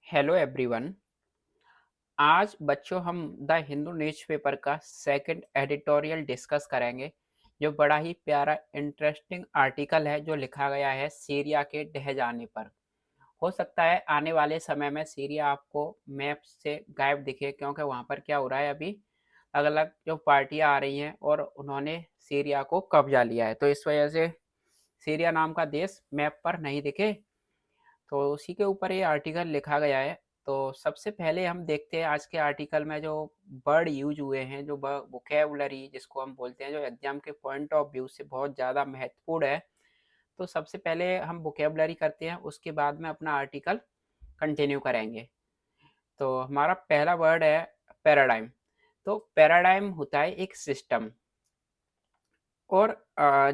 Hello everyone. आज बच्चों हम द हिंदू न्यूज़पेपर का सेकंड एडिटोरियल डिस्कस करेंगे, जो बड़ा ही प्यारा इंटरेस्टिंग आर्टिकल है जो लिखा गया है सीरिया के ढह जाने पर। हो सकता है आने वाले समय में सीरिया आपको मैप से गायब दिखे, क्योंकि वहाँ पर क्या हो रहा है अभी अलग अलग जो पार्टियाँ आ रही हैं और उन्होंने सीरिया को कब्जा लिया है, तो इस वजह से सीरिया नाम का देश मैप पर नहीं दिखे। तो उसी के ऊपर ये आर्टिकल लिखा गया है। तो सबसे पहले हम देखते हैं आज के आर्टिकल में जो वर्ड यूज हुए हैं, जो वोकेबुलरी जिसको हम बोलते हैं, जो एग्जाम के पॉइंट ऑफ व्यू से बहुत ज़्यादा महत्वपूर्ण है। तो सबसे पहले हम वोकेबुलरी करते हैं, उसके बाद में अपना आर्टिकल कंटिन्यू करेंगे। तो हमारा पहला वर्ड है पैराडाइम। तो पैराडाइम होता है एक सिस्टम। और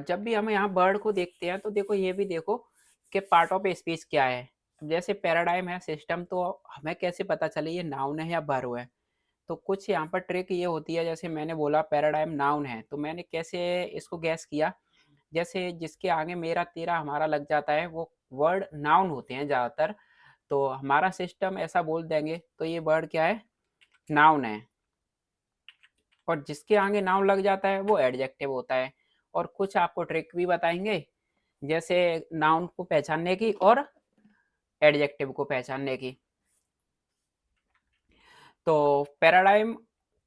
जब भी हम यहाँ वर्ड को देखते हैं तो देखो, ये भी देखो कि पार्ट ऑफ स्पीच क्या है। अब जैसे पैराडाइम है सिस्टम, तो हमें कैसे पता चले ये नाउन है या वर्ब है। तो कुछ यहाँ पर ट्रिक ये होती है, जैसे मैंने बोला पैराडाइम नाउन है, तो मैंने कैसे इसको गैस किया। जैसे जिसके आगे मेरा तेरा हमारा लग जाता है वो वर्ड नाउन होते हैं ज़्यादातर, तो हमारा सिस्टम ऐसा बोल देंगे तो ये वर्ड क्या है, नाउन है। और जिसके आगे नाउन लग जाता है वो एडजेक्टिव होता है। और कुछ आपको ट्रिक भी बताएंगे, जैसे नाउन को पहचानने की और एडजेक्टिव को पहचानने की। तो पैराडाइम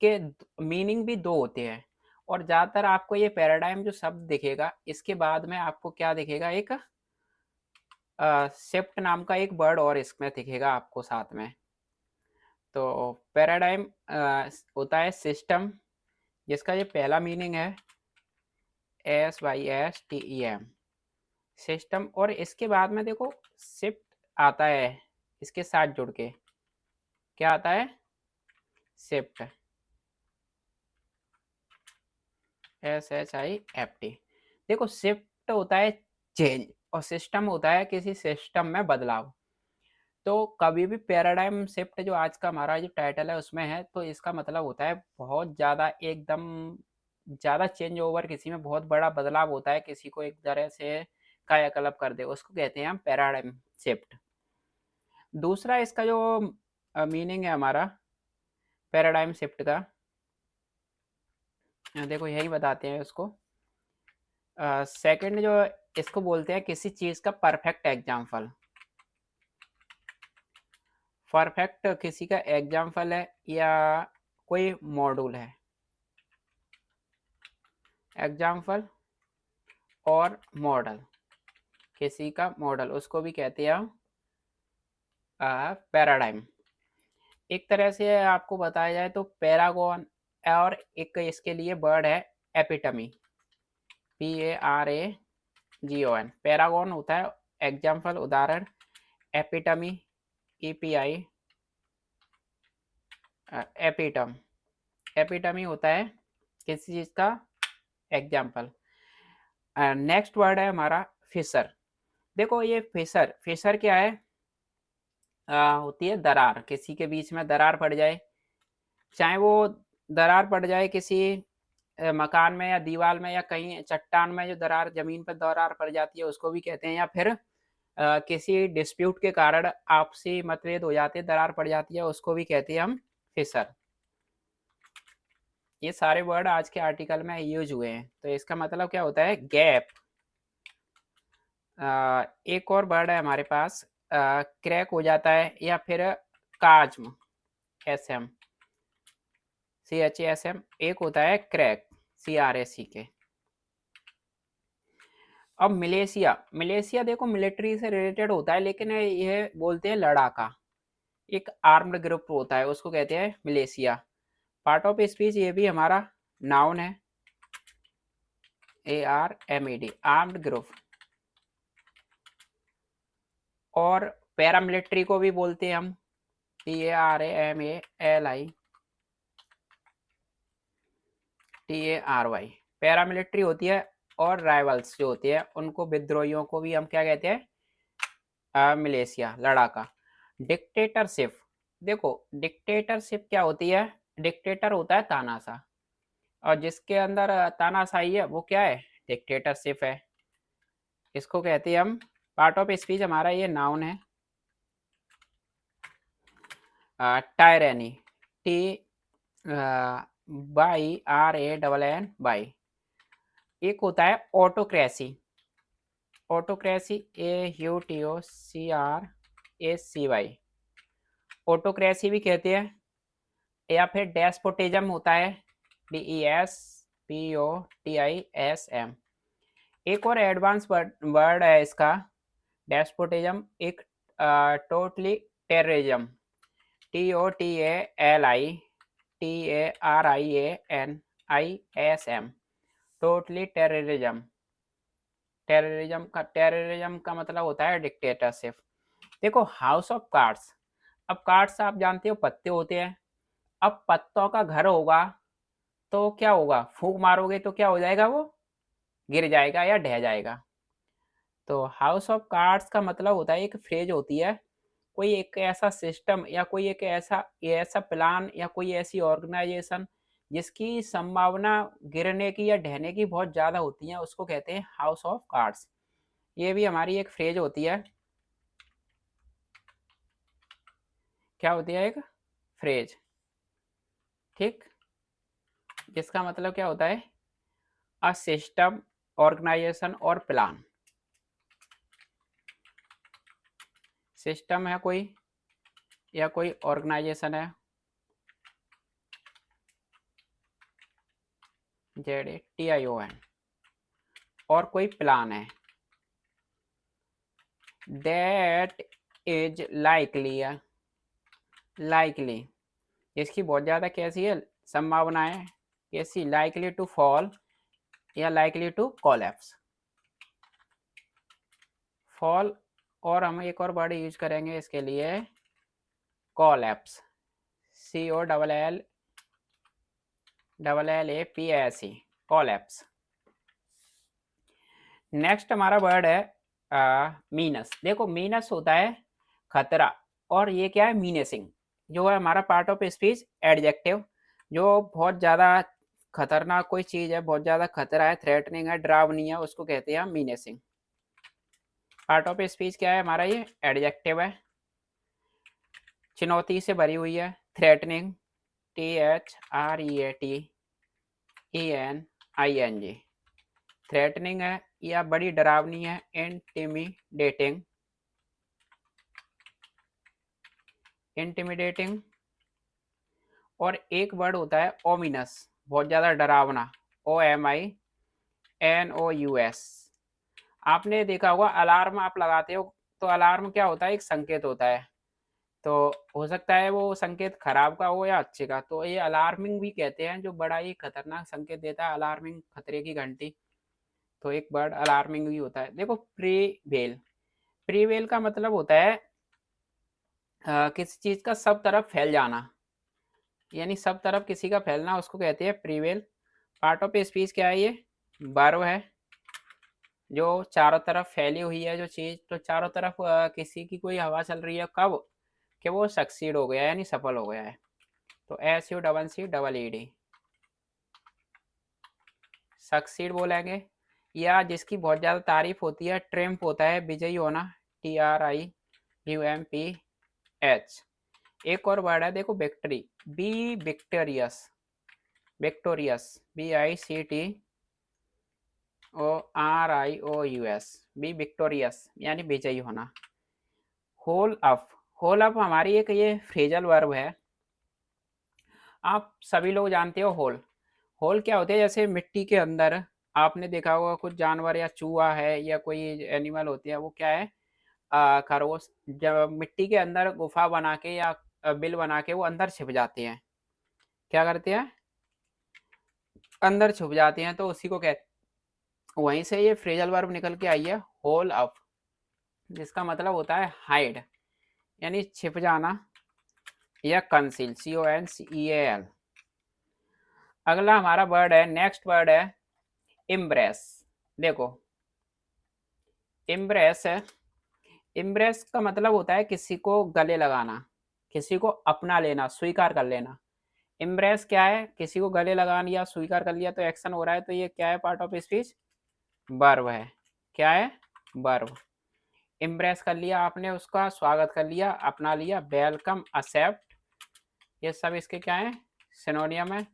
के मीनिंग भी दो होते हैं, और ज़्यादातर आपको ये पैराडाइम जो शब्द दिखेगा, इसके बाद में आपको क्या दिखेगा, एक शिफ्ट नाम का एक वर्ड और इसमें दिखेगा आपको साथ में। तो पैराडाइम होता है सिस्टम, जिसका ये पहला मीनिंग है SYSTEM, सिस्टम। और इसके बाद में देखो शिफ्ट आता है, इसके साथ जुड़ के क्या आता है, शिफ्ट, SHIFT। देखो शिफ्ट होता है चेंज, और सिस्टम होता है किसी सिस्टम में बदलाव। तो कभी भी पैराडाइम शिफ्ट जो आज का हमारा जो टाइटल है उसमें है, तो इसका मतलब होता है बहुत ज़्यादा, एकदम ज़्यादा चेंज ओवर, किसी में बहुत बड़ा बदलाव होता है, किसी को एक तरह से कायाकल्प कर दे, उसको कहते हैं हम पैराडाइम शिफ्ट। दूसरा इसका जो मीनिंग है हमारा पैराडाइम शिफ्ट का, देखो यही बताते हैं उसको। सेकंड जो इसको बोलते हैं किसी चीज़ का परफेक्ट एग्जाम्पल। परफेक्ट किसी का एग्जाम्पल है या कोई मॉड्यूल है, एग्जाम्पल और मॉडल, किसी का मॉडल, उसको भी कहते हैं हम पैराडाइम। एक तरह से आपको बताया जाए तो पैरागॉन, और एक इसके लिए वर्ड है एपिटमी, PARAGON। पैरागॉन होता है एग्जाम्पल, उदाहरण, एपिटमी, EPI, एपिटम। एपिटमी होता है किसी चीज़ का एग्जाम्पल। नेक्स्ट वर्ड है हमारा फिशर। देखो ये फिशर, फिशर क्या है, होती है दरार, किसी के बीच में दरार पड़ जाए, चाहे वो दरार पड़ जाए किसी मकान में या दीवार में या कहीं चट्टान में, जो दरार जमीन पर दरार पड़ जाती है उसको भी कहते हैं। या फिर किसी डिस्प्यूट के कारण आपसी मतभेद हो जाते हैं, दरार पड़ जाती है, उसको भी कहते हैं हम फिशर। ये सारे वर्ड आज के आर्टिकल में यूज हुए हैं। तो इसका मतलब क्या होता है, गैप। एक और वर्ड है हमारे पास, क्रैक हो जाता है, या फिर काज्म, SM, CHASM। एक होता है क्रैक, CRACK। अब मलेशिया, मलेशिया देखो मिलिट्री से रिलेटेड होता है, लेकिन ये बोलते हैं लड़ाका, एक आर्म्ड ग्रुप होता है, उसको कहते हैं मलेशिया। पार्ट ऑफ स्पीच ये भी हमारा नाउन है, ARMED, आर्म्ड ग्रुप। और पैरामिलिट्री को भी बोलते हैं हम PARAMALITARY, पैरामिलिट्री होती है। और राइवल्स जो होती है उनको, विद्रोहियों को भी हम क्या कहते हैं, मलेशिया, लड़ाका। डिक्टेटरशिप, देखो डिक्टेटरशिप क्या होती है, डिक्टेटर होता है तानाशाह, और जिसके अंदर तानाशाही है वो क्या है, डिक्टेटरशिप है, इसको कहते हैं हम। पार्ट ऑफ स्पीच हमारा ये नाउन है। Tyranny, T Y R A double N Y. एक होता है ऑटोक्रेसी, ऑटोक्रेसी AUTOCRACY, ऑटोक्रेसी भी कहते हैं, या फिर डेस्पोटिज्म होता है DESPOTISM। एक और एडवांस वर्ड है इसका, डेस्पोटिज्म, एक totally terrorism, TOTALITARIANISM, totally terrorism. Terrorism का मतलब होता है डिक्टेटरशिप। देखो हाउस ऑफ कार्ड्स, अब कार्ड्स आप जानते हो पत्ते होते हैं, अब पत्तों का घर होगा तो क्या होगा, फूंक मारोगे तो क्या हो जाएगा, वो गिर जाएगा या ढह जाएगा। तो हाउस ऑफ कार्ड्स का मतलब होता है, एक फ्रेज होती है, कोई एक ऐसा सिस्टम या कोई एक ऐसा ऐसा प्लान या कोई ऐसी ऑर्गेनाइजेशन जिसकी संभावना गिरने की या ढहने की बहुत ज़्यादा होती है, उसको कहते हैं हाउस ऑफ कार्ड्स। ये भी हमारी एक फ्रेज होती है, क्या होती है, एक फ्रेज, ठीक, जिसका मतलब क्या होता है, अ सिस्टम, ऑर्गेनाइजेशन और प्लान। सिस्टम है कोई या कोई ऑर्गेनाइजेशन है, ZATION, और कोई प्लान है, दैट इज लाइकली, इसकी बहुत ज़्यादा कैसी है, संभावना है, कैसी, लाइकली टू फॉल या लाइकली टू कोलैप्स, फॉल। और हम एक और वर्ड यूज करेंगे इसके लिए, कोलैप्स, COLLAPS, कोलैप्स। नेक्स्ट हमारा वर्ड है मीनस। देखो मीनस होता है खतरा, और ये क्या है, मीनेसिंग, जो है हमारा पार्ट ऑफ स्पीच एडजेक्टिव, जो बहुत ज़्यादा खतरनाक कोई चीज़ है, बहुत ज़्यादा खतरा है, थ्रेटनिंग है, डरावनी है, उसको कहते हैं मीनेसिंग। पार्ट ऑफ स्पीच क्या है हमारा, ये एडजेक्टिव है, चुनौती से भरी हुई है, थ्रेटनिंग, THREATENING, थ्रेटनिंग है या बड़ी डरावनी है, इंटिमिडेटिंग। और एक वर्ड होता है ओमिनस, बहुत ज़्यादा डरावना, OMINOUS। आपने देखा होगा अलार्म आप लगाते हो, तो अलार्म क्या होता है, एक संकेत होता है, तो हो सकता है वो संकेत खराब का हो या अच्छे का, तो ये अलार्मिंग भी कहते हैं, जो बड़ा ही खतरनाक संकेत देता है, अलार्मिंग, खतरे की घंटी, तो एक वर्ड अलार्मिंग भी होता है। देखो प्रीवेल, प्रीवेल का मतलब होता है किसी चीज़ का सब तरफ फैल जाना, यानी सब तरफ किसी का फैलना, उसको कहते हैं प्रीवेल। पार्ट ऑफ स्पीच क्या है, ये वर्ब है, जो चारों तरफ फैली हुई है जो चीज़, तो चारों तरफ किसी की कोई हवा चल रही है, कब, कि वो सक्सीड हो गया है, यानी सफल हो गया है, तो SUCCEED, सक्सीड बोलेंगे। या जिसकी बहुत ज़्यादा तारीफ होती है, ट्रिम्प होता है, विजयी होना, TRIUMPH। एक और वर्ड है देखो, victory, B victorious, VICTORIOUS, B victorious यानी विजयी होना। होल अप, होल अप हमारी एक ये फ्रेजल वर्ब है, आप सभी लोग जानते हो होल, होल क्या होते हैं, जैसे मिट्टी के अंदर आपने देखा होगा कुछ जानवर या चूहा है या कोई एनिमल होती है, वो क्या है, खरगोश, जब मिट्टी के अंदर गुफा बना के या बिल बना के वो अंदर छिप जाते हैं, क्या करते हैं, अंदर छुप जाते हैं, तो उसी को कहते, वहीं से ये फ्रेजल वर्ब निकल के आई है, होल अप, जिसका मतलब होता है हाइड, यानी छिप जाना, या कंसील, CONCEAL। अगला हमारा वर्ड है, नेक्स्ट वर्ड है इम्ब्रेस। देखो इम्ब्रेस है, इम्ब्रेस का मतलब होता है किसी को गले लगाना, किसी को अपना लेना, स्वीकार कर लेना। इम्ब्रेस क्या है, किसी को गले लगाना या स्वीकार कर लिया, तो एक्शन हो रहा है, तो ये क्या है, पार्ट ऑफ स्पीच वर्ब है, क्या है, वर्ब। इम्प्रेस कर लिया आपने, उसका स्वागत कर लिया, अपना लिया, वेलकम, एक्सेप्ट, ये सब इसके क्या है, सिनोनियम है।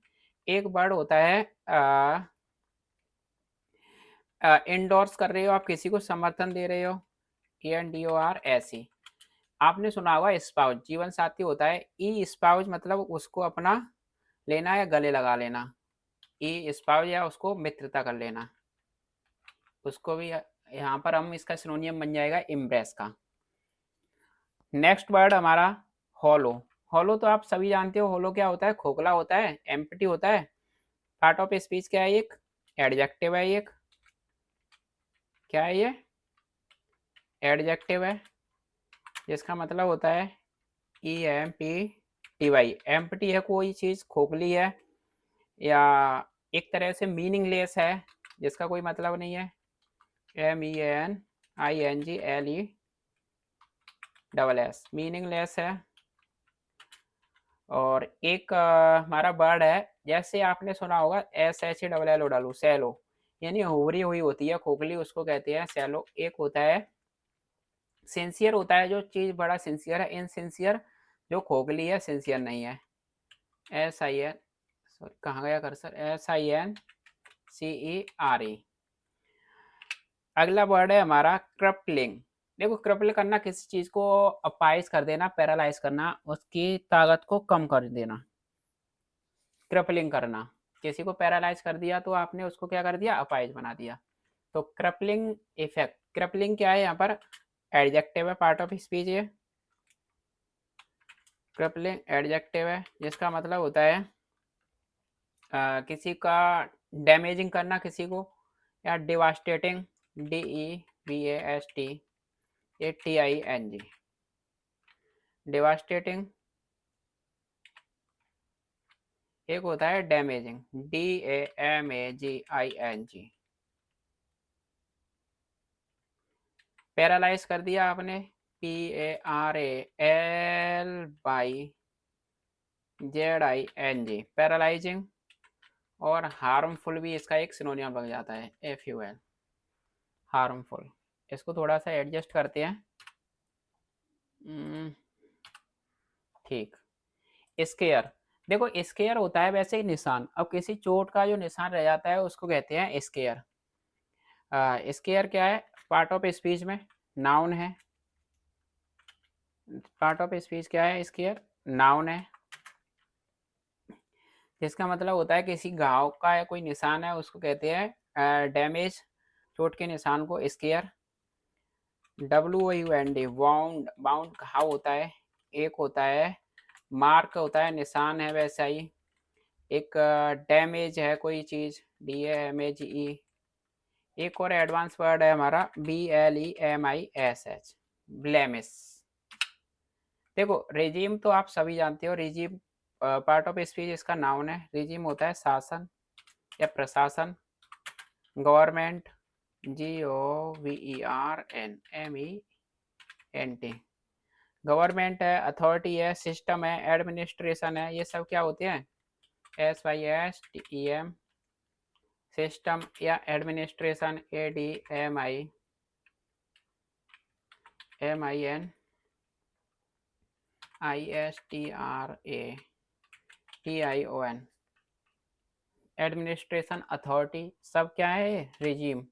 एक वर्ड होता है इंडोर्स कर रहे हो आप, किसी को समर्थन दे रहे हो, ENDOR। आपने सुना होगा स्पाउस, जीवन साथी होता है। ई स्पाउस मतलब उसको अपना लेना या गले लगा लेना, ई स्पाउस या उसको मित्रता कर लेना, उसको भी यहाँ पर हम इसका सिनोनियम बन जाएगा इम्प्रेस का। नेक्स्ट वर्ड हमारा हॉलो। हॉलो तो आप सभी जानते हो, हॉलो क्या होता है, खोखला होता है, एम्प्टी होता है। पार्ट ऑफ स्पीच क्या है, एक एडजेक्टिव है, एक क्या है, ये एडजेक्टिव है, जिसका मतलब होता है EMPTY। एम्प्टी है कोई चीज़, खोखली है, या एक तरह से मीनिंगलेस है, जिसका कोई मतलब नहीं है, MENINGLESS, मीनिंगलेस है। और एक हमारा वर्ड है, जैसे आपने सुना होगा SHLLO, सैलो, यानी उभरी हुई होती है खोखली, उसको कहते हैं सैलो। एक होता है सिंसियर, होता है जो चीज़ बड़ा सिंसियर है, इनसिंसियर जो खोखली है, सिंसियर नहीं है। SIN, सॉरी कहाँ गया कर्सर, SINCERE। अगला वर्ड है हमारा क्रपलिंग। देखो क्रपल करना, किसी चीज़ को अपाइज कर देना, पैरालाइज करना, उसकी ताकत को कम कर देना, क्रपलिंग करना। किसी को पैरालाइज कर दिया तो आपने उसको क्या कर दिया, अपाइज बना दिया। तो क्रपलिंग इफेक्ट, क्रपलिंग क्या है यहाँ पर, एडजेक्टिव है, पार्ट ऑफ स्पीच है। क्रपलिंग एडजेक्टिव है, जिसका मतलब होता है किसी का डैमेजिंग करना किसी को, या डिवास्टेटिंग, DEVASTATING, डिवास्टेटिंग। एक होता है डैमेजिंग, DAMAGING। पैरालाइज कर दिया आपने, PARALYZING, पैरालाइजिंग। और हार्मफुल भी इसका एक सिनोनियम लग जाता है, FUL, हार्मफुल। इसको थोड़ा सा एडजस्ट करते हैं, ठीक। स्केयर, देखो स्केयर होता है वैसे ही निशान, अब किसी चोट का जो निशान रह जाता है उसको कहते हैं स्केयर। स्केयर क्या है, पार्ट ऑफ स्पीच में नाउन है, पार्ट ऑफ स्पीच क्या है, स्केयर नाउन है, जिसका मतलब होता है किसी घाव का या कोई निशान है उसको कहते हैं डैमेज, चोट के निशान को स्केयर। WOUND, वाउंड, बाउंड घाव होता है। एक होता है मार्क, होता है निशान है वैसा ही। एक डैमेज है कोई चीज़, DAMAGE। एक और एडवांस वर्ड है हमारा BLEMISH, ब्लेमिस। देखो रिजीम तो आप सभी जानते हो, रिजीम पार्ट ऑफ स्पीच इसका नाउन है। रिजीम होता है शासन या प्रशासन। गवर्नमेंट, GOVERNMENT, गवर्नमेंट है, अथॉरिटी है, सिस्टम है, एडमिनिस्ट्रेशन है, ये सब क्या होते हैं, SYSTEM, सिस्टम या एडमिनिस्ट्रेशन, ADMINISTRATION, एडमिनिस्ट्रेशन, अथॉरिटी, सब क्या है, रिजीम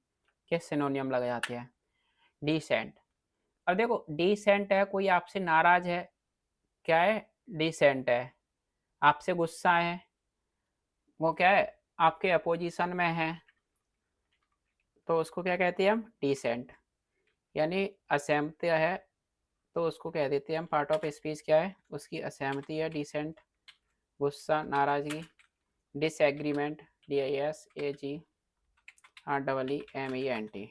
के सिनोनियम लग जाते हैं। डिसेंट, अब देखो डिसेंट है, कोई आपसे नाराज है, क्या है, डिसेंट है। आपसे गुस्सा है, वो क्या है, आपके अपोजिशन में है, तो उसको क्या कहते हैं हम, डिसेंट। यानी असहमति है तो उसको कह देते हैं हम, पार्ट ऑफ स्पीच क्या है, उसकी असहमति है, डिसेंट, गुस्सा, नाराजगी। डिसएग्रीमेंट, DISAGREEMENT,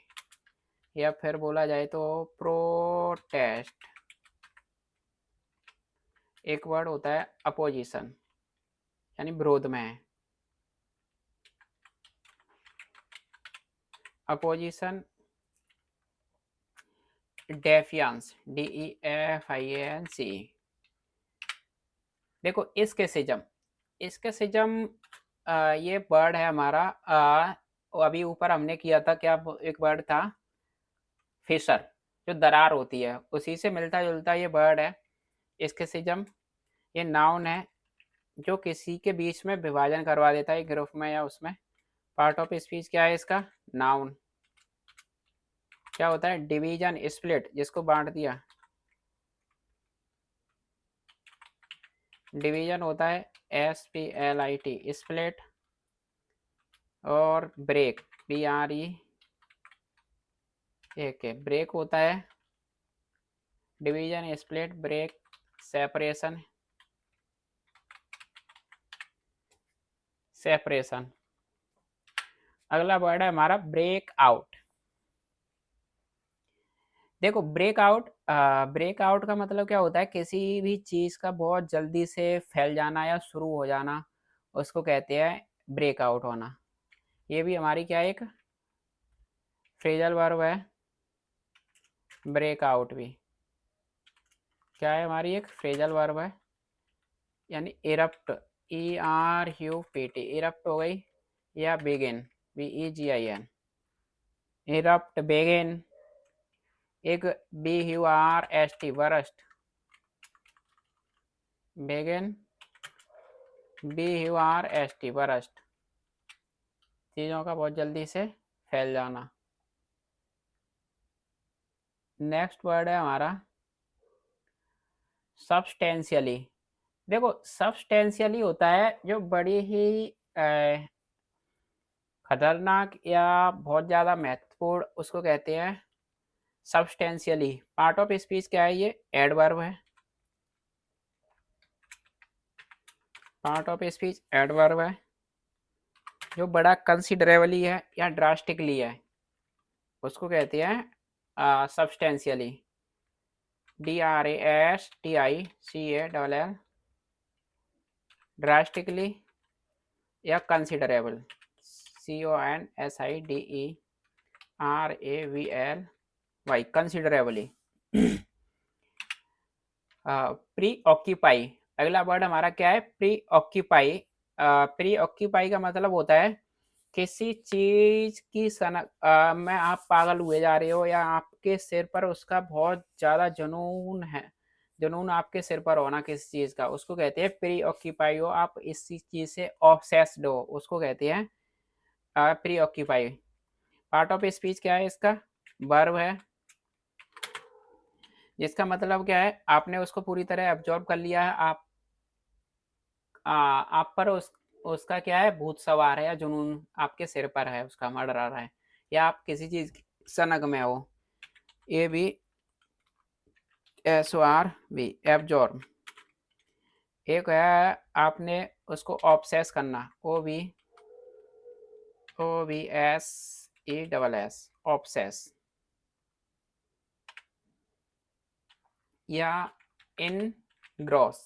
या फिर बोला जाए तो प्रोटेस्ट। एक वर्ड होता है अपोजिशन, यानी विरोध में है, अपोजिशन। डेफियांस, DEFIANC। देखो स्केसिज्म, स्केसिज्म ये वर्ड है हमारा, अभी ऊपर हमने किया था क्या, एक वर्ड था फिशर, जो दरार होती है, उसी से मिलता जुलता ये वर्ड है स्केसिज्म। ये नाउन है, जो किसी के बीच में विभाजन करवा देता है ग्रुप में या उसमें। पार्ट ऑफ स्पीच क्या है इसका? नाउन। क्या होता है? डिवीजन, स्प्लिट, जिसको बांट दिया, डिवीजन होता है SPLIT, स्प्लिट। और ब्रेक, BRE, ब्रेक होता है division, split, break, separation, separation. अगला वर्ड है हमारा ब्रेक आउट। देखो ब्रेकआउट, ब्रेकआउट का मतलब क्या होता है? किसी भी चीज का बहुत जल्दी से फैल जाना या शुरू हो जाना, उसको कहते हैं ब्रेकआउट होना। ये भी हमारी क्या एक फ्रेजल वर्ब है। ब्रेकआउट भी क्या है? हमारी एक फ्रेजल वर्ब है। यानी इरप्ट, ERUPT, इरप्ट हो गई, या बिगिन, BEGIN, इरप्ट, बिगिन। एक BURST, burst, begin, BURST, burst, चीज़ों का बहुत जल्दी से फैल जाना। नेक्स्ट वर्ड है हमारा सब्सटेंशियली। देखो सब्सटेंशियली होता है जो बड़ी ही खतरनाक या बहुत ज़्यादा महत्वपूर्ण, उसको कहते हैं सब्सटेंशियली। पार्ट ऑफ स्पीच क्या है? ये एडवर्ब है। पार्ट ऑफ स्पीच एडवर्ब है जो बड़ा कंसिडरेबली है या ड्रास्टिकली है, उसको कहते हैं सब्सटेंशियली। DRASTICALL, ड्रास्टिकली या considerable, CONSIDERAVLY, considerably. Pre occupy, अगला वर्ड हमारा क्या है? Pre occupy. प्री ऑक्यूपाई का मतलब होता है किसी चीज की सनक में आप पागल हुए जा रहे हो, या आपके सिर पर उसका बहुत ज्यादा जुनून है, जुनून आपके सिर पर होना किसी चीज का, उसको कहते हैं प्री ऑक्यूपाई हो। आप इसी चीज से ऑब्सेस्ड हो, उसको कहते हैं pre occupy. Part of speech क्या है इसका? वर्ब है, जिसका मतलब क्या है? आपने उसको पूरी तरह एब्जॉर्ब कर लिया है। आप पर उसका क्या है? भूत सवार है, या जुनून आपके सिर पर है, उसका मर्डर है, या आप किसी चीज की सनक में हो। ABSORB, absorb. एक है आपने उसको ऑब्सेस करना, OBSESS, ऑब्सेस। या इन ग्रॉस,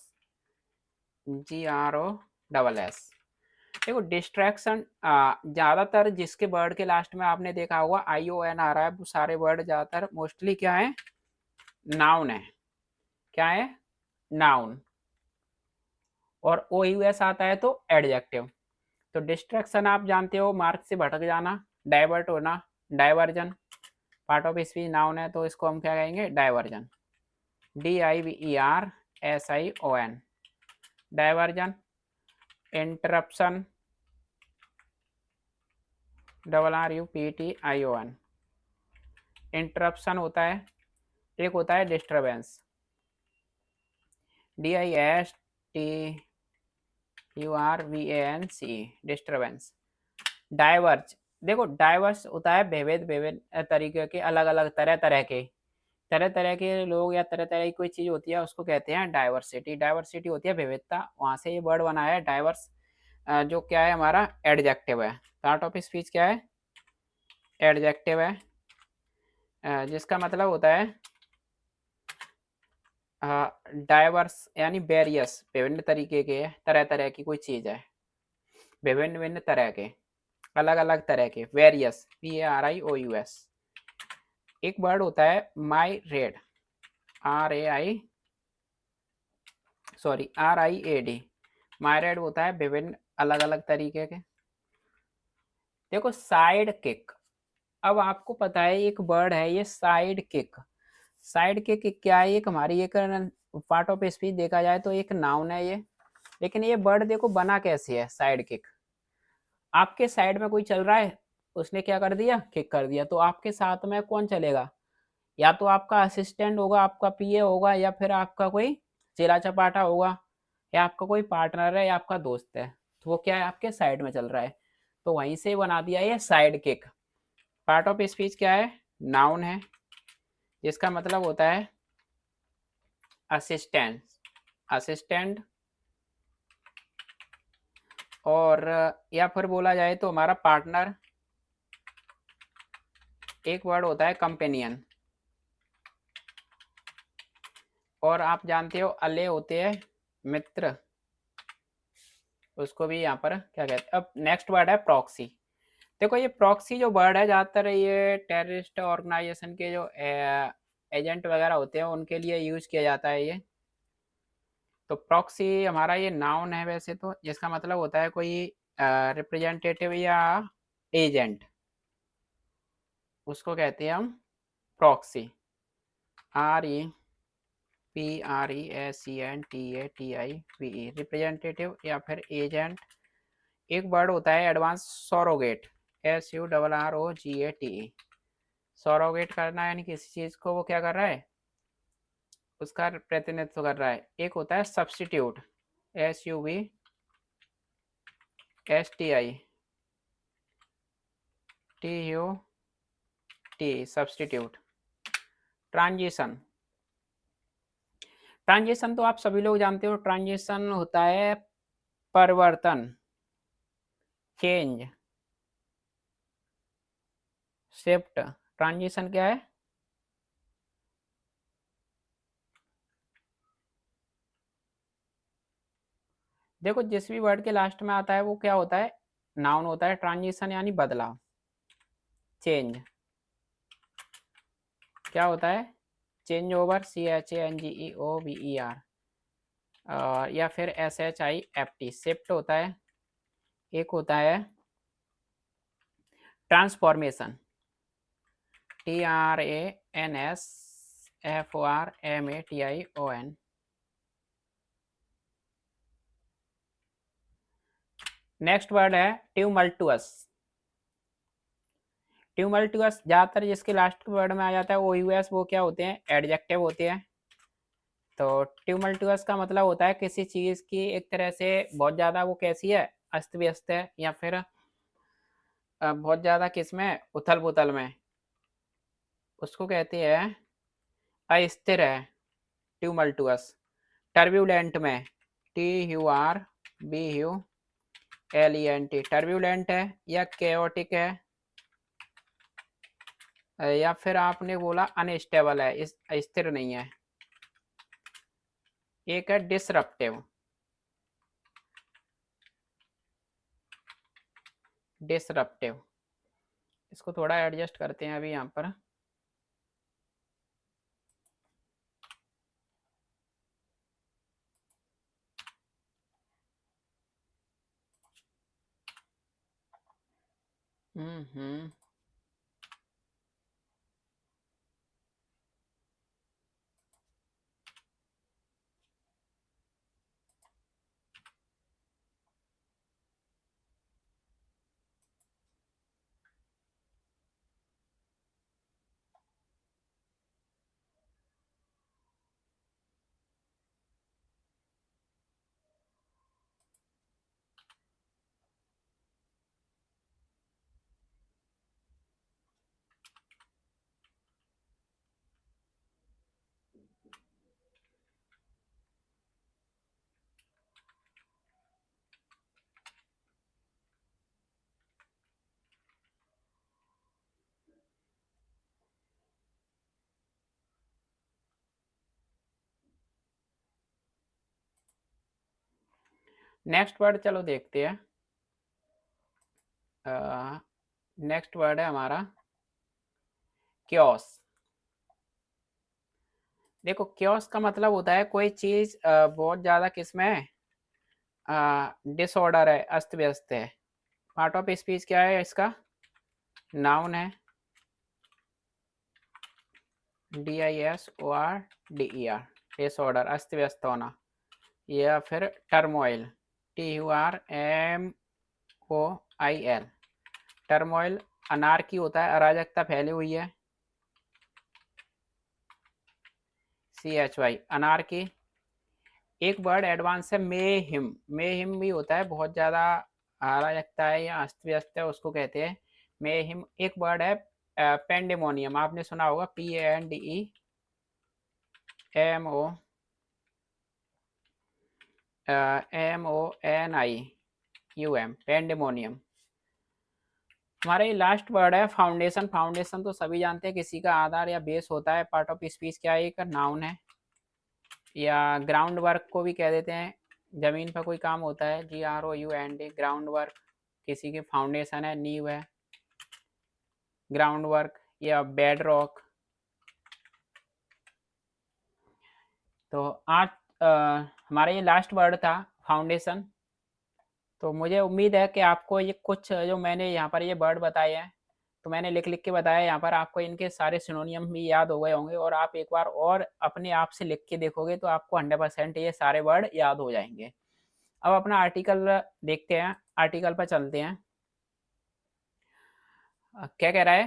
GROSS। देखो डिस्ट्रैक्शन, ज्यादातर जिसके वर्ड के लास्ट में आपने देखा होगा ION आ रहा है, वो सारे वर्ड ज्यादातर मोस्टली क्या है? नाउन है। क्या है? नाउन। और OUS आता है तो एडजेक्टिव। तो डिस्ट्रैक्शन आप जानते हो, मार्ग से भटक जाना, डाइवर्ट होना, diversion. Part of speech noun है तो इसको हम क्या कहेंगे? Diversion, DIVERSION, diversion. Interruption, RRUPTION, interruption होता है। एक होता है डिस्टर्बेंस, DISTURBANCE, डिस्टर्बेंस। डाइवर्ज, देखो डाइवर्स होता है विविध विविध तरीके के, अलग अलग तरह तरह के लोग या तरह तरह की कोई चीज होती है, उसको कहते हैं डाइवर्सिटी। डाइवर्सिटी होती है विविधता, वहां से ये वर्ड बना है डाइवर्स, जो क्या है? हमारा एडजेक्टिव है। पार्ट ऑफ स्पीच क्या है? एडजेक्टिव है, जिसका मतलब होता है डाइवर्स यानी वेरियस, विभिन्न तरीके के, तरह तरह की कोई चीज है, विभिन्न विभिन्न तरह के, अलग अलग तरह के, वेरियस, PARIOUS। एक वर्ड होता है माई रेड, RIAD, माई रेड होता है विभिन्न अलग अलग तरीके के। देखो साइड किक, अब आपको पता है एक वर्ड है ये साइड किक। साइड किक क्या है? एक हमारी एक पार्ट ऑफ स्पीच देखा जाए तो एक नाउन है ये, लेकिन ये वर्ड देखो बना कैसे है, साइड किक। आपके साइड में कोई चल रहा है, उसने क्या कर दिया, किक कर दिया, तो आपके साथ में कौन चलेगा? या तो आपका असिस्टेंट होगा, आपका पीए होगा, या फिर आपका कोई चेला चपाटा होगा, या आपका कोई पार्टनर है, या आपका दोस्त है। तो वो क्या है, आपके साइड में चल रहा है, तो वहीं से बना दिया ये side kick. Part of speech क्या है, नाउन है, जिसका मतलब होता है असिस्टेंट, असिस्टेंट। और या फिर बोला जाए तो हमारा पार्टनर। एक वर्ड होता है कंपेनियन, और आप जानते हो अले होते हैं मित्र, उसको भी यहाँ पर क्या कहते हैं। अब नेक्स्ट वर्ड है प्रॉक्सी। देखो ये प्रॉक्सी जो वर्ड है, ज़्यादातर ये टेररिस्ट ऑर्गेनाइजेशन के जो एजेंट वगैरह होते हैं उनके लिए यूज किया जाता है ये। तो प्रॉक्सी हमारा ये नाउन है वैसे तो, जिसका मतलब होता है कोई रिप्रेजेंटेटिव या एजेंट, उसको कहते हैं हम प्रॉक्सी। REPRESENTATIVE, रिप्रेजेंटेटिव या फिर एजेंट। एक वर्ड होता है एडवांस सॉरोगेट, SURROGATE। सॉरोगेट करना यानी किसी चीज़ को वो क्या कर रहा है, उसका प्रतिनिधित्व कर रहा है। एक होता है substitute, SUBSTITUT, substitute. Transition, transition तो आप सभी लोग जानते हो, ट्रांजिशन होता है परिवर्तन, चेंज, शिफ्ट। ट्रांजिशन क्या है, देखो जिस भी वर्ड के लास्ट में आता है वो क्या होता है, नाउन होता है। ट्रांजिशन यानी बदलाव, चेंज क्या होता है, चेंज ओवर, CHANGEOVER, या फिर SHIFT, शिफ्ट होता है। एक होता है ट्रांसफॉर्मेशन, TRANSFORMATION। नेक्स्ट वर्ड है ट्यूमल्टुअस। ट्यूमल्टुअस ज़्यादातर जिसके लास्ट वर्ड में आ जाता है OUS, वो क्या होते हैं, एडजेक्टिव होते हैं। तो ट्यूमल्टुअस का मतलब होता है किसी चीज़ की एक तरह से बहुत ज़्यादा वो कैसी है, अस्त व्यस्त है, या फिर बहुत ज़्यादा किस में, उथल पुथल में, उसको कहते हैं अस्थिर है, ट्यूमल्टुअस। टर्ब्यूलेंट में, TURBULENT, टर्ब्यूलेंट है या केओटिक है, या फिर आपने बोला अनस्टेबल है, इस स्थिर नहीं है। एक है डिसरप्टिव, डिसरप्टिव। इसको थोड़ा एडजस्ट करते हैं अभी यहाँ पर। हम्म। नेक्स्ट वर्ड चलो देखते हैं। नेक्स्ट वर्ड है हमारा क्योस। देखो क्योस का मतलब होता है कोई चीज़ बहुत ज़्यादा किस्में है, डिसऑर्डर है, अस्त व्यस्त है। पार्ट ऑफ स्पीच क्या है इसका, नाउन है, DISORDER, डिसऑर्डर, अस्त व्यस्त होना। या फिर टर्मोइल, TURMOIL। टर्मोइल अनार्की होता है, अराजकता फैली हुई है, CHY अनार्की। एक वर्ड एडवांस है मेहिम, मेहिम भी होता है, बहुत ज़्यादा अराजकता है या अस्त व्यस्त है, उसको कहते हैं मेहिम। एक वर्ड है पेंडेमोनियम, आपने सुना होगा, PANDEMONIUM, पेंडेमोनियम। हमारा ये लास्ट वर्ड है फाउंडेशन। फाउंडेशन तो सभी जानते हैं, किसी का आधार या बेस होता है। पार्ट ऑफ स्पीच क्या है, एक नाउन है, या ग्राउंड वर्क को भी कह देते हैं, जमीन पर कोई काम होता है, GROUND, ग्राउंड वर्क। किसी की फाउंडेशन है, नींव है, ग्राउंड वर्क या बेड रॉक। तो आज हमारा ये लास्ट वर्ड था फाउंडेशन। तो मुझे उम्मीद है कि आपको ये कुछ जो मैंने यहाँ पर ये वर्ड बताए हैं, तो मैंने लिख लिख के बताया यहाँ पर, आपको इनके सारे सिनोनियम भी याद हो गए होंगे, और आप एक बार और अपने आप से लिख के देखोगे तो आपको 100% ये सारे वर्ड याद हो जाएंगे। अब अपना आर्टिकल देखते हैं, आर्टिकल पर चलते हैं। क्या कह रहा है,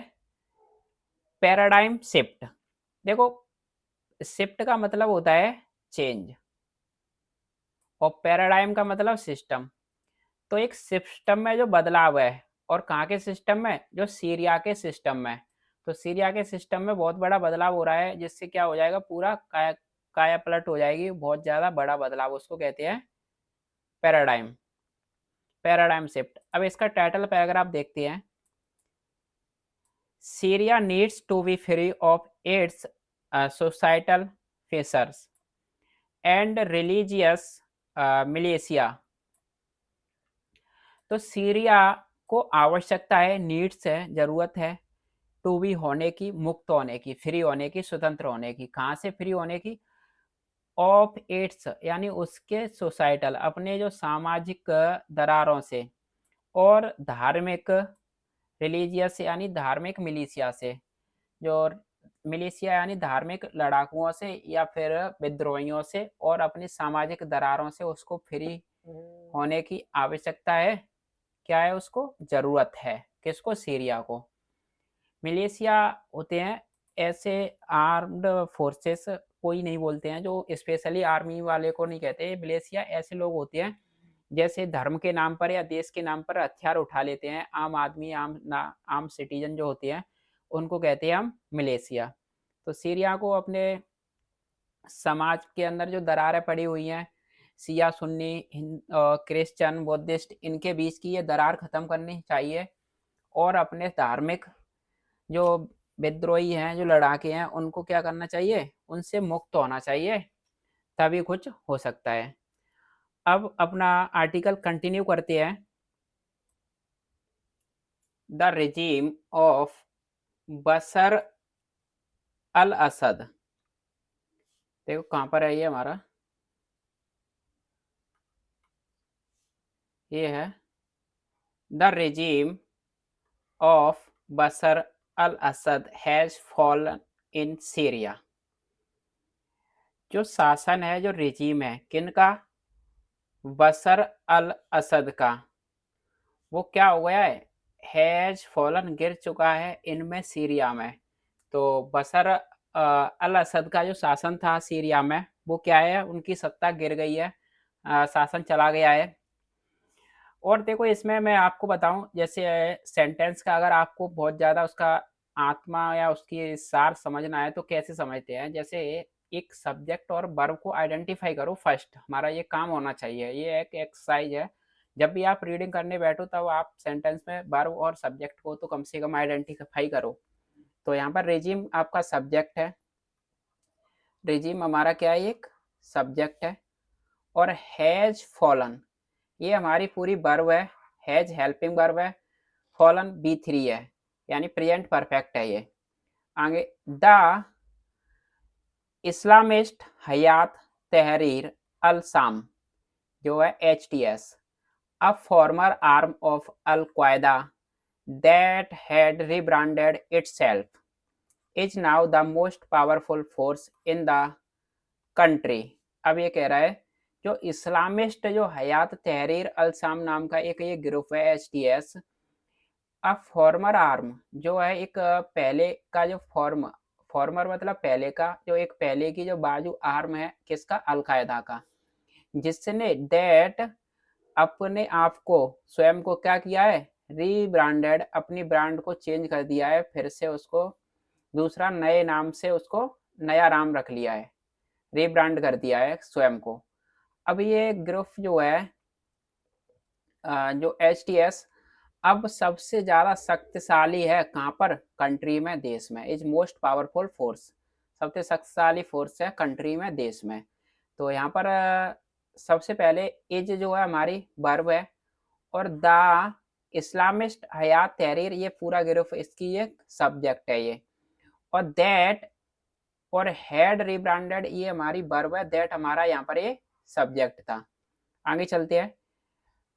पैराडाइम शिफ्ट। देखो, शिफ्ट का मतलब होता है चेंज, और पैराडाइम का मतलब सिस्टम। तो एक सिस्टम में जो बदलाव है, और कहाँ के सिस्टम में, जो सीरिया के सिस्टम में। तो सीरिया के सिस्टम में बहुत बड़ा बदलाव हो रहा है, जिससे क्या हो जाएगा, पूरा काया पलट हो जाएगी, बहुत ज़्यादा बड़ा बदलाव, उसको कहते हैं पैराडाइम, पैराडाइम शिफ्ट। अब इसका टाइटल पैराग्राफ देखते हैं। Syria needs to be free of its societal fissures and religious militia. तो सीरिया को आवश्यकता है, नीड्स है, जरूरत है, टू बी होने की, मुक्त होने की, फ्री होने की, स्वतंत्र होने की। कहाँ से फ्री होने की, ऑफ इट्स यानी उसके सोसाइटल, अपने जो सामाजिक दरारों से, और धार्मिक, रिलीजियस यानी धार्मिक, मिलिशिया से, जो मिलिशिया यानी धार्मिक लड़ाकुओं से या फिर विद्रोहियों से, और अपनी सामाजिक दरारों से उसको फ्री होने की आवश्यकता है। क्या है, उसको जरूरत है, किसको, सीरिया को। मिलिशिया होते हैं ऐसे आर्म्ड फोर्सेस, कोई नहीं बोलते हैं, जो स्पेशली आर्मी वाले को नहीं कहते। मिलिशिया ऐसे लोग होते हैं जैसे धर्म के नाम पर या देश के नाम पर हथियार उठा लेते हैं, आम आदमी, आम सिटीजन जो होते हैं, उनको कहते हैं हम मिलिशिया। तो सीरिया को अपने समाज के अंदर जो दरारें पड़ी हुई हैं, सिया सुन्नी, क्रिश्चियन, बुद्धिस्ट, इनके बीच की ये दरार खत्म करनी चाहिए, और अपने धार्मिक जो विद्रोही हैं, जो लड़ाके हैं, उनको क्या करना चाहिए, उनसे मुक्त होना चाहिए, तभी कुछ हो सकता है। अब अपना आर्टिकल कंटिन्यू करते हैं। The regime of Bashar al Assad. देखो कहाँ पर है ये हमारा, ये है the regime of Bashar al Assad has fallen in Syria. जो शासन है, जो रिजीम है, किनका, बशर अल असद का, वो क्या हो गया है, हैज फॉलन, गिर चुका है, इनमें, सीरिया में। तो बशर अल असद का जो शासन था सीरिया में, वो क्या है, उनकी सत्ता गिर गई है, शासन चला गया है। और देखो, इसमें मैं आपको बताऊं, जैसे सेंटेंस का अगर आपको बहुत ज़्यादा उसका आत्मा या उसकी सार समझना है, तो कैसे समझते हैं, जैसे एक सब्जेक्ट और वर्ब को आइडेंटिफाई करो। फर्स्ट हमारा ये काम होना चाहिए, ये एक एक्सरसाइज है। जब भी आप रीडिंग करने बैठो, तब आप सेंटेंस में वर्ब और सब्जेक्ट को तो कम से कम आइडेंटिफाई करो। तो यहाँ पर रेजिम आपका सब्जेक्ट है, रेजिम हमारा क्या है, एक सब्जेक्ट है, और हैज फॉलन ये हमारी पूरी वर्ब है, हैज हेल्पिंग वर्ब है, फॉलन B3 है, यानी प्रेजेंट परफेक्ट है ये। आगे, द इस्लामिस्ट हयात तहरीर अल शाम, जो है HTS, a former arm of Al-Qaeda that had rebranded itself, is now the most powerful force in the country। अब ये कह रहा है, जो इस्लामिस्ट जो हयात तहरीर अल शाम नाम का एक ये ग्रुप है एचटीएस, अ फॉर्मर आर्म जो है एक पहले का जो फॉर्मर मतलब पहले का, जो एक पहले की जो बाजू आर्म है किसका, अल-कायदा का, जिसने दैट अपने आप को स्वयं को क्या किया है, रीब्रांडेड, अपनी ब्रांड को चेंज कर दिया है, फिर से उसको दूसरा नए नाम से उसको नया नाम रख लिया है, रीब्रांड कर दिया है स्वयं को। अब ये ग्रुप जो है जो एचटीएस अब सबसे ज़्यादा शक्तिशाली है कहाँ पर, कंट्री में, देश में, इज मोस्ट पावरफुल फोर्स, सबसे शक्तिशाली फोर्स है कंट्री में, देश में। तो यहाँ पर सबसे पहले इज जो है हमारी वर्ब है, और द इस्लामिस्ट हयात तहरीर ये पूरा ग्रुप इसकी ये सब्जेक्ट है ये, और दैट और हैड रिब्रांडेड ये हमारी वर्ब है, दैट हमारा यहाँ पर ये सब्जेक्ट था। आगे चलते हैं।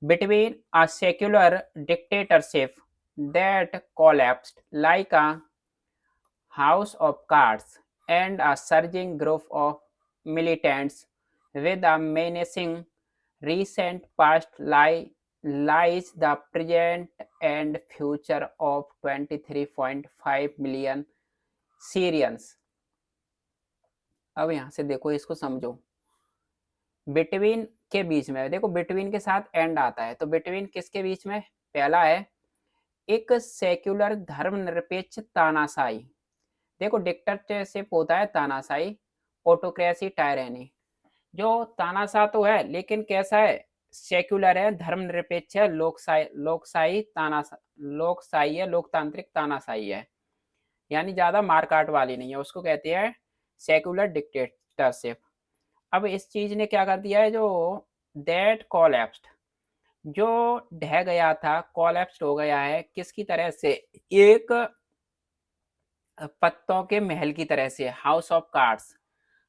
Between a secular dictatorship that collapsed like a house of cards and a surging group of militants with a menacing recent past lies the present and future of 23.5 million Syrians। अब यहाँ से देखो, इसको समझो। बिटवीन के बीच में देखो, between के साथ एंड आता है, तो बिटवीन किसके बीच में, पहला है एक सेक्युलर धर्मनिरपेक्ष तानाशाही। देखो डिक्टेटरशिप होता है तानाशाही, ऑटोक्रेसी, टायरेनी। जो तानाशाह तो है लेकिन कैसा है, सेक्युलर है, धर्मनिरपेक्ष है, लोकशाही लोकशाही है, लोकतांत्रिक तानाशाही है, यानी ज्यादा मारकाट वाली नहीं है, उसको कहते हैं सेक्युलर डिक्टेटरशिप। अब इस चीज ने क्या कर दिया है, जो दैट कोलैप्स्ड, जो ढह गया था, कोलैप्स्ड हो गया है, किसकी तरह से, एक पत्तों के महल की तरह से, house of cards.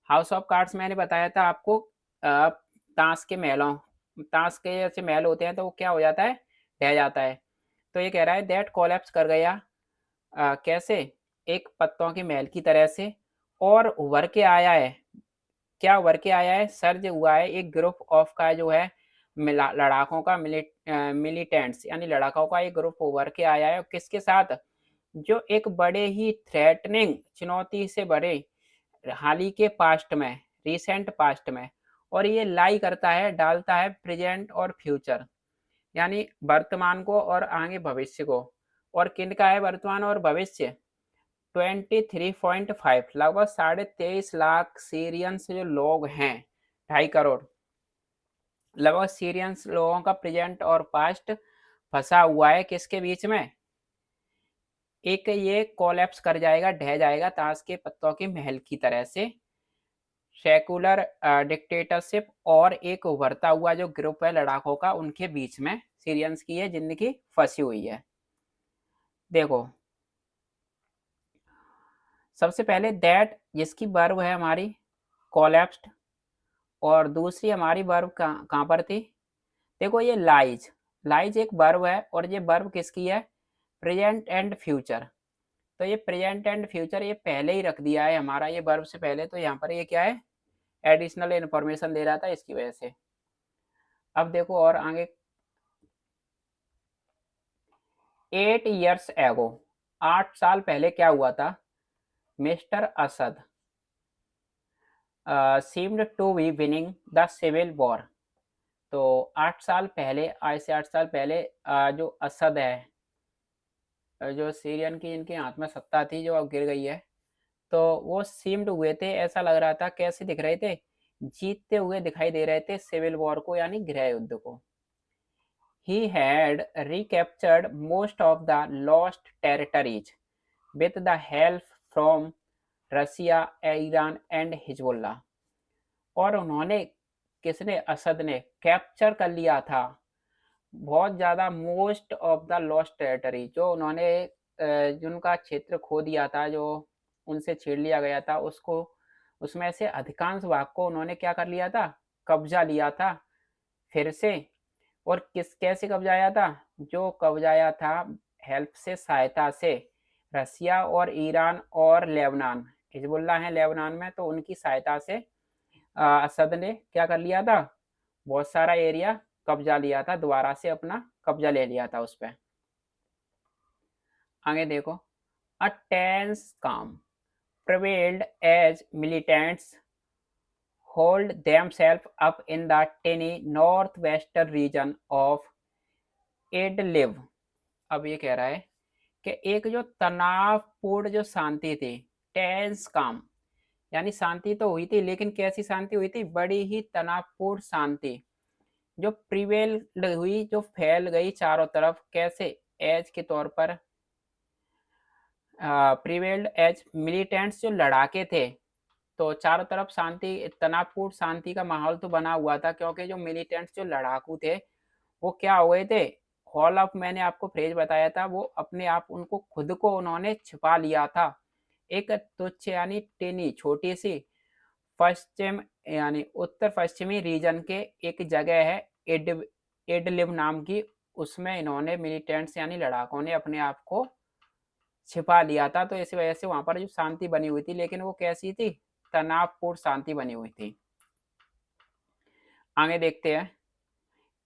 House of cards मैंने बताया था आपको, ताश के महलों, ताश के जैसे महल होते हैं तो वो क्या हो जाता है, ढह जाता है। तो ये कह रहा है दैट कोलैप्स कर गया, कैसे, एक पत्तों के महल की तरह से, और उभर के आया है, क्या उभर के आया है, सर्ज हुआ है एक ग्रुप ऑफ का जो है लड़ाकों का, मिलिटेंट्स यानी लड़ाकों का एक ग्रुप उभर के आया है, किसके साथ, जो एक बड़े ही थ्रेटनिंग, चुनौती से बड़े, हाल ही के पास्ट में, रिसेंट पास्ट में, और ये लाई करता है, डालता है प्रेजेंट और फ्यूचर, यानी वर्तमान को और आगे भविष्य को। और किन का है वर्तमान और भविष्य, 23.5 लगभग 23.5 लाख सीरियंस जो लोग हैं, 2.5 करोड़ लगभग सीरियंस लोगों का प्रेजेंट और पास्ट फंसा हुआ है किसके बीच में, एक ये कोलैप्स कर जाएगा, ढह जाएगा ताश के पत्तों के महल की तरह से, सेकुलर डिक्टेटरशिप और एक उभरता हुआ जो ग्रुप है लड़ाकों का, उनके बीच में सीरियंस की है जिंदगी फंसी हुई है। देखो सबसे पहले दैट, जिसकी वर्ब है हमारी कोलैप्स्ड, और दूसरी हमारी वर्ब कहाँ पर थी, देखो ये लाइज, लाइज एक वर्ब है, और ये वर्ब किसकी है, प्रेजेंट एंड फ्यूचर। तो ये प्रेजेंट एंड फ्यूचर ये पहले ही रख दिया है हमारा, ये वर्ब से पहले, तो यहाँ पर ये क्या है, एडिशनल इन्फॉर्मेशन दे रहा था इसकी वजह से। अब देखो और आगे, 8 years एगो, 8 साल पहले क्या हुआ था, mister Assad seemed to be winning the civil war. तो 8 साल पहले, आज से 8 साल पहले जो असद है, जो सीरियन की इनके हाथ में सत्ता थी जो अब गिर गई है, तो वो सीम्ड हुए थे, ऐसा लग रहा था, कैसे दिख रहे थे, जीतते हुए दिखाई दे रहे थे सिविल वॉर को, यानी गृह युद्ध को। He had recaptured most of the lost territories with the help from Russia, Iran and Hezbollah. और उन्होंने, किसने, असद ने कैप्चर कर लिया था बहुत ज़्यादा, most of the lost territory, जो उन्होंने जिनका क्षेत्र खो दिया था, जो उनसे छीन लिया गया था, उसको, उसमें से अधिकांश भाग को उन्होंने क्या कर लिया था, कब्जा लिया था फिर से। और किस कैसे कब्जाया था, जो कब्जाया था हेल्प से, सहायता से, रसिया और ईरान और लेबनान, हिजबुल्ला है लेबनान में, तो उनकी सहायता से असद ने क्या कर लिया था, बहुत सारा एरिया कब्जा लिया था, दोबारा से अपना कब्जा ले लिया था उस पर। आगे देखो, अ टेंस काम prevailed as militants hold themselves up in the tiny northwestern region of Idlib। अब ये कह रहा है कि एक जो तनावपूर्ण जो शांति थी, टेंस काम, यानी शांति तो हुई थी, लेकिन कैसी शांति हुई थी, बड़ी ही तनावपूर्ण शांति जो प्रिवेल हुई, जो फैल गई चारों तरफ। कैसे? एज के तौर पर, प्रिवेल्ड एज मिलिटेंट्स, जो लड़ाके थे, तो चारों तरफ शांति, तनावपूर्ण शांति का माहौल तो बना हुआ था, क्योंकि जो मिलिटेंट्स, जो लड़ाकू थे, वो क्या हुए थे, हॉल ऑफ, मैंने आपको फ्रेज बताया था, वो अपने आप उनको खुद को उन्होंने छिपा लिया था एक तुच्छ यानी टेनी छोटी सी पश्चिम यानी उत्तर पश्चिमी रीजन के एक जगह है इडलिब नाम की, उसमें इन्होंने मिलिटेंट्स यानी लड़ाकों ने अपने आप को छिपा लिया था। तो इसी वजह से वहां पर जो शांति बनी हुई थी, लेकिन वो कैसी थी, तनावपूर्ण शांति बनी हुई थी। आगे देखते हैं,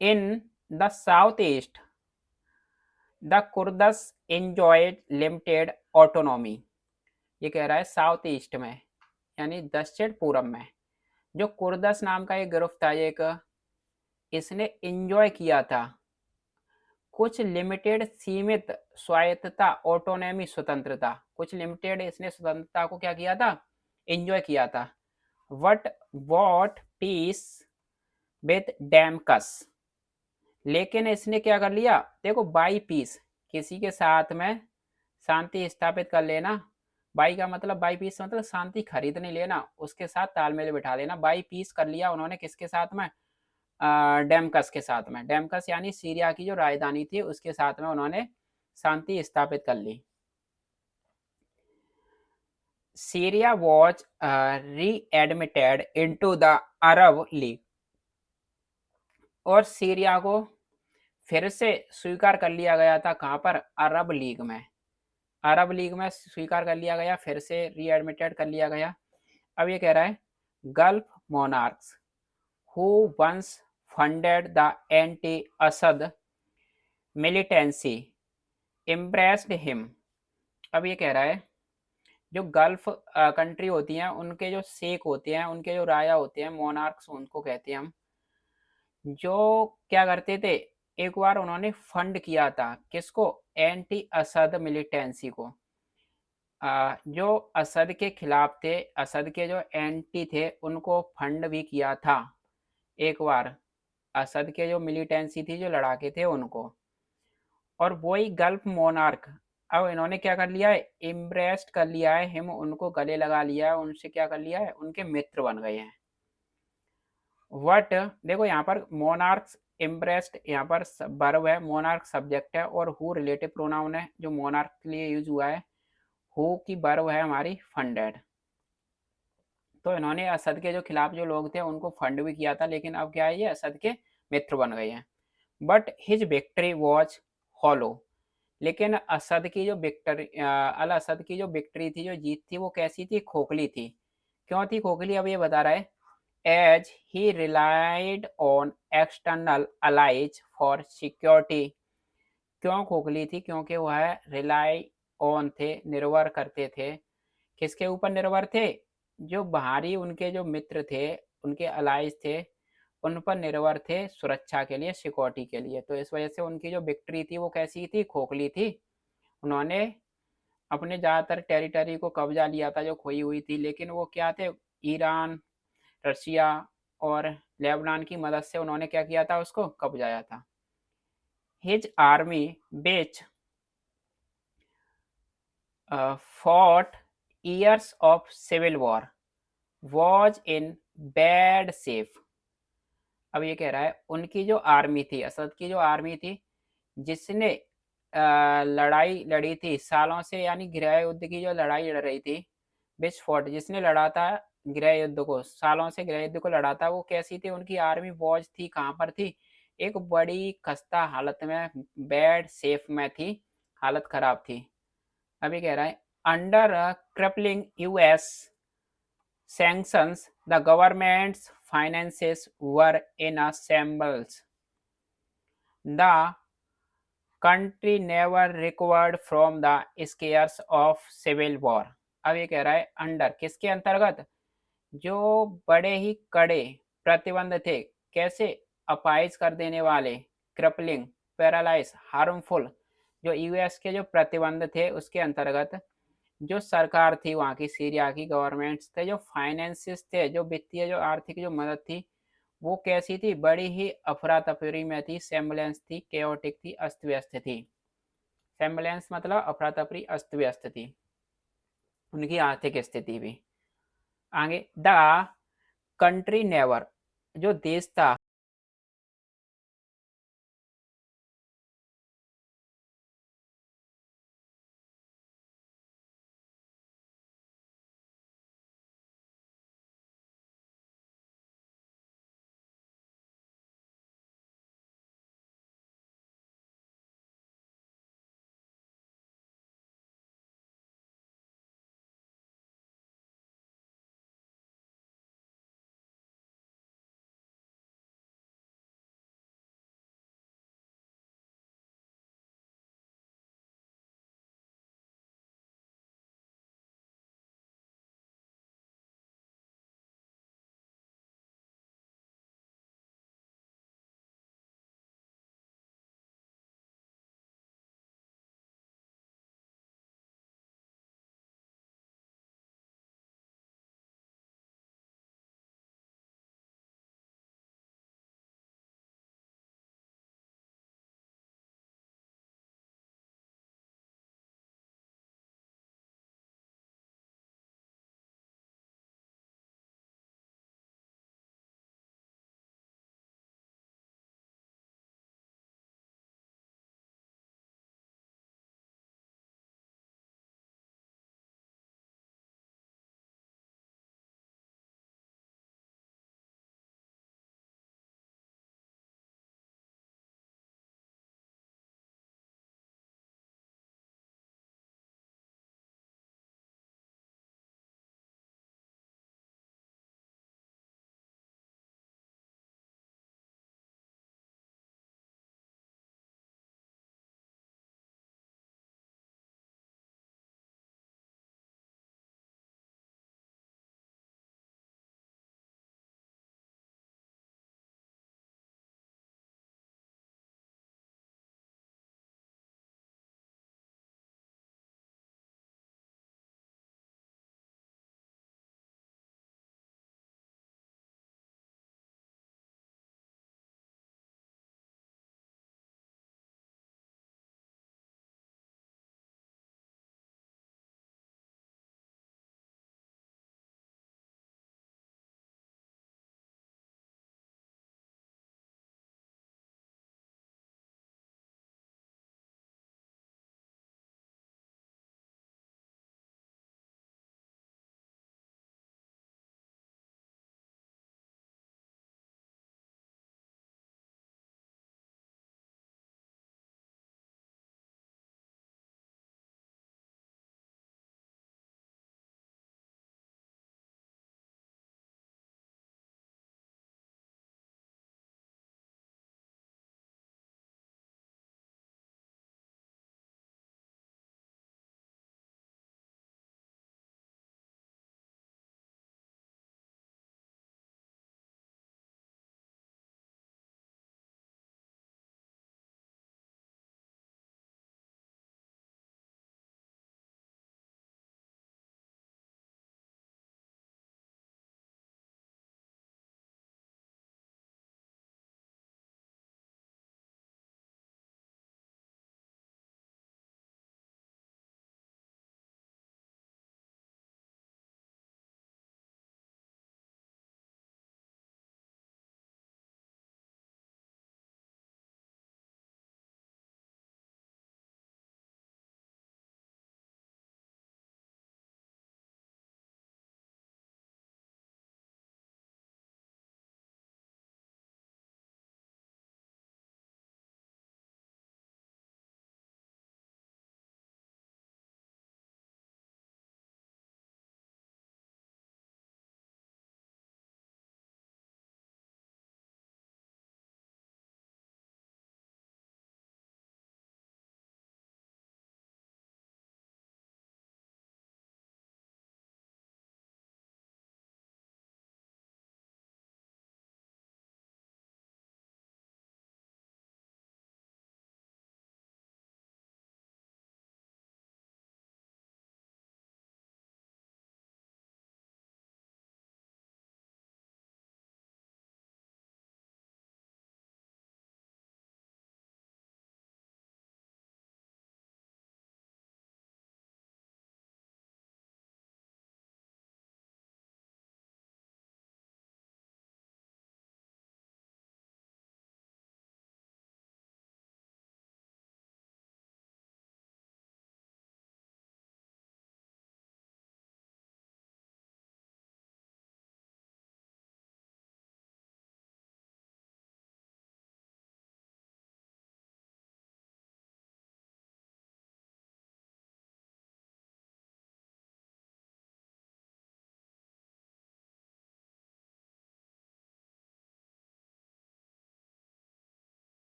in the south east the Kurds enjoyed limited autonomy. ये कह रहा है साउथ ईस्ट में यानी दक्षिण पूरब में जो कुर्दस नाम का एक ग्रुप था, एक इसने एंजॉय किया था कुछ लिमिटेड सीमित स्वायत्तता, ऑटोनॉमी स्वतंत्रता, कुछ लिमिटेड इसने स्वतंत्रता को क्या किया था, एंजॉय किया था। वट वॉट पीस विद डैमकस, लेकिन इसने क्या कर लिया, देखो बाई पीस, किसी के साथ में शांति स्थापित कर लेना। बाई का मतलब, बाई पीस मतलब शांति खरीद नहीं लेना, उसके साथ तालमेल बिठा लेना। बाई पीस कर लिया उन्होंने किसके साथ में, डेमकस के साथ में। डेमकस यानी सीरिया की जो राजधानी थी, उसके साथ में उन्होंने शांति स्थापित कर ली। Syria was readmitted into the Arab League, और सीरिया को फिर से स्वीकार कर लिया गया था, कहाँ पर, अरब लीग में। अरब लीग में स्वीकार कर लिया गया, फिर से रीएडमिटेड कर लिया गया। अब ये कह रहा है, Gulf monarchs who once funded the anti Assad militancy impressed him. अब ये कह रहा है, जो गल्फ कंट्री होती हैं, उनके जो शेख होते हैं, उनके जो राजा होते हैं, मोनार्क्स उनको कहते हैं हम, जो क्या करते थे, एक बार उन्होंने फंड किया था किसको, एंटी असद मिलिटेंसी को। जो असद के खिलाफ थे, असद के जो एंटी थे, उनको फंड भी किया था एक बार, असद के जो मिलिटेंसी थी, जो लड़ाके थे, उनको। और वही गल्फ मोनार्क, अब इन्होंने क्या कर लिया है, इम्प्रेस्ड कर लिया है हिम, उनको गले लगा लिया है, उनसे क्या कर लिया है, उनके मित्र बन गए हैं। वट, देखो यहाँ पर मोनार्क्स इम्प्रेस्ड, यहाँ पर वर्ब है, मोनार्क सब्जेक्ट है, और हु रिलेटिव प्रोनाउन है जो मोनार्क के लिए यूज हुआ है। हु की वर्ब है हमारी फंडेड। तो इन्होंने असद के जो खिलाफ जो लोग थे, उनको फंड भी किया था, लेकिन अब क्या है, ये असद के मित्र बन गए हैं। But his victory was hollow, लेकिन असद की जो विक्ट्री, अल असद की जो विक्ट्री थी, जो जीत थी, वो कैसी थी, खोखली थी। क्यों थी खोखली, अब ये बता रहा है, as he relied on external allies for security. क्यों खोखली थी, क्योंकि वह रिलाई ऑन थे, निर्भर करते थे, किसके ऊपर निर्भर थे, जो बाहरी उनके जो मित्र थे, उनके अलाइज थे, उन पर निर्भर थे सुरक्षा के लिए, सिक्योरिटी के लिए। तो इस वजह से उनकी जो विक्ट्री थी, वो कैसी थी, खोखली थी। उन्होंने अपने ज़्यादातर टेरिटरी को कब्जा लिया था जो खोई हुई थी, लेकिन वो क्या थे, ईरान, रशिया और लेबनान की मदद से उन्होंने क्या किया था, उसको कब्जाया था। हिज आर्मी बेच fought years of civil war was in bad shape। अब ये कह रहा है, उनकी जो आर्मी थी, असद की जो आर्मी थी, जिसने लड़ाई लड़ी थी सालों से, यानी गृह युद्ध की जो लड़ाई लड़ रही थी, बिच फोर्ट, जिसने लड़ा था गृह युद्ध को, सालों से गृह युद्ध को लड़ा था, वो कैसी थी, उनकी आर्मी वॉज थी, कहाँ पर थी, एक बड़ी खस्ता हालत में, बैड सेफ में थी, हालत खराब थी। अभी कह रहा है, under crippling US sanctions the governments finances were in a shambles. The country never recovered from the scares of civil war. अब ये कह रहा है अंडर किसके अंतर्गत, जो बड़े ही कड़े प्रतिबंध थे, कैसे, अपाइज कर देने वाले, क्रिपलिंग, पैरालाइज, हार्मफुल, जो यूएस के जो प्रतिबंध थे उसके अंतर्गत जो सरकार थी वहाँ की, सीरिया की गवर्नमेंट्स थे, जो फाइनेंसिस थे, जो वित्तीय जो आर्थिक जो मदद थी, वो कैसी थी, बड़ी ही अफरा तफरी में थी, सेम्बलेंस थी, केओटिक थी, अस्त व्यस्त थी। सेम्बलेंस मतलब अफरा तफरी, अस्त व्यस्त थी उनकी आर्थिक स्थिति भी। आगे, द कंट्री नेवर, जो देश था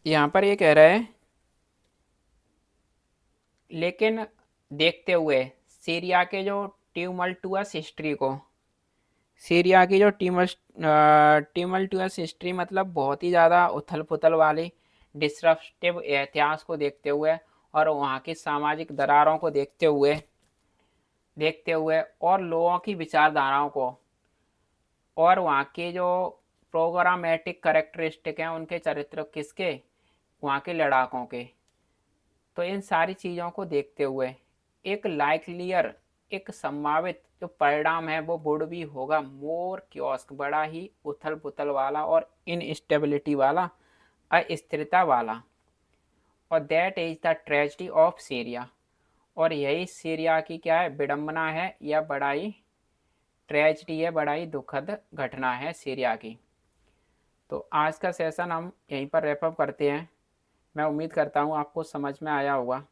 यहाँ पर ये कह रहा है, लेकिन देखते हुए सीरिया के जो ट्यूमल्टुअस हिस्ट्री को, सीरिया की जो टिमल्टुअस हिस्ट्री मतलब बहुत ही ज़्यादा उथल पुथल वाली डिसरप्टिव इतिहास को देखते हुए, और वहाँ की सामाजिक दरारों को देखते हुए और लोगों की विचारधाराओं को, और वहाँ के जो प्रोग्रामेटिक करेक्टरिस्टिक हैं उनके चरित्र किसके, वहाँ के लड़ाकों के, तो इन सारी चीज़ों को देखते हुए एक लाइकलियर, एक संभावित जो परिणाम है वो वुड भी होगा मोर क्योस्क, बड़ा ही उथल पुथल वाला और इनस्टेबिलिटी वाला, अस्थिरता वाला। और that is the tragedy of Syria, और यही सीरिया की क्या है, विडंबना है, या बड़ा ही ट्रेजिडी है, बड़ा ही दुखद घटना है सीरिया की। तो आज का सेशन हम यहीं पर रैप अप करते हैं। मैं उम्मीद करता हूँ आपको समझ में आया होगा।